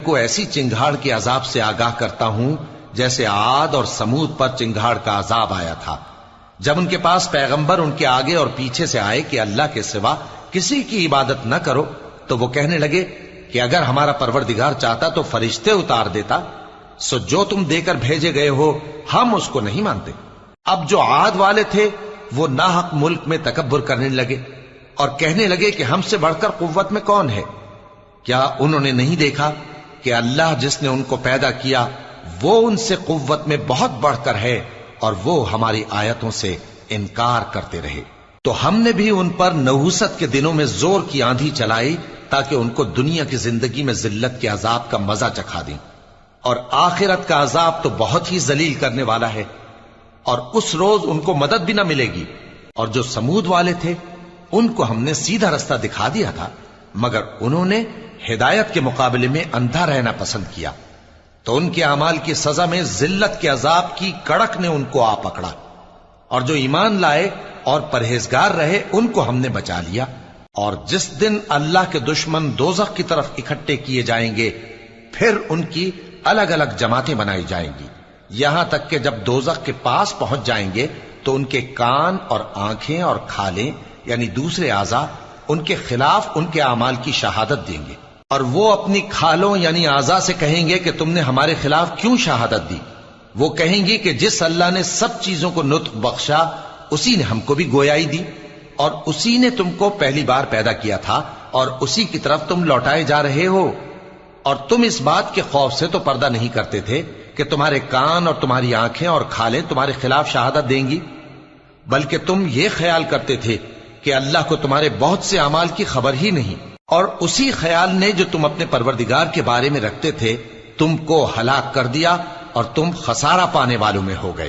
کو ایسی چنگھاڑ کے عذاب سے آگاہ کرتا ہوں جیسے عاد اور سمود پر چنگھاڑ کا عذاب آیا تھا، جب ان کے پاس پیغمبر ان کے آگے اور پیچھے سے آئے کہ اللہ کے سوا کسی کی عبادت نہ کرو، تو وہ کہنے لگے کہ اگر ہمارا پروردگار چاہتا تو فرشتے اتار دیتا، سو جو تم دے کر بھیجے گئے ہو ہم اس کو نہیں مانتے۔ اب جو عاد والے تھے وہ ناحق ملک میں تکبر کرنے لگے اور کہنے لگے کہ ہم سے بڑھ کر قوت میں کون ہے؟ کیا انہوں نے نہیں دیکھا کہ اللہ جس نے ان کو پیدا کیا وہ ان سے قوت میں بہت بڑھ کر ہے اور وہ ہماری آیتوں سے انکار کرتے رہے؟ تو ہم نے بھی ان پر نحوست کے دنوں میں زور کی آندھی چلائی تاکہ ان کو دنیا کی زندگی میں ذلت کے عذاب کا مزہ چکھا دیں، اور آخرت کا عذاب تو بہت ہی ذلیل کرنے والا ہے، اور اس روز ان کو مدد بھی نہ ملے گی۔ اور جو سمود والے تھے ان کو ہم نے سیدھا رستہ دکھا دیا تھا، مگر انہوں نے ہدایت کے مقابلے میں اندھا رہنا پسند کیا، تو ان کے اعمال کی سزا میں ذلت کے عذاب کی کڑک نے ان کو آ پکڑا۔ اور جو ایمان لائے اور پرہیزگار رہے ان کو ہم نے بچا لیا۔ اور جس دن اللہ کے دشمن دوزخ کی طرف اکٹھے کیے جائیں گے پھر ان کی الگ الگ جماعتیں بنائی جائیں گی، یہاں تک کہ جب دوزخ کے پاس پہنچ جائیں گے تو ان کے کان اور آنکھیں اور کھالیں یعنی دوسرے اعضاء ان کے خلاف ان کے اعمال کی شہادت دیں گے، اور وہ اپنی کھالوں یعنی اعضاء سے کہیں گے کہ تم نے ہمارے خلاف کیوں شہادت دی؟ وہ کہیں گی کہ جس اللہ نے سب چیزوں کو نطق بخشا اسی نے ہم کو بھی گویائی دی، اور اسی نے تم کو پہلی بار پیدا کیا تھا اور اسی کی طرف تم لوٹائے جا رہے ہو۔ اور تم اس بات کے خوف سے تو پردہ نہیں کرتے تھے کہ تمہارے کان اور تمہاری آنکھیں اور کھالیں تمہارے خلاف شہادت دیں گی، بلکہ تم یہ خیال کرتے تھے کہ اللہ کو تمہارے بہت سے اعمال کی خبر ہی نہیں، اور اسی خیال نے جو تم اپنے پروردگار کے بارے میں رکھتے تھے تم کو ہلاک کر دیا اور تم خسارہ پانے والوں میں ہو گئے۔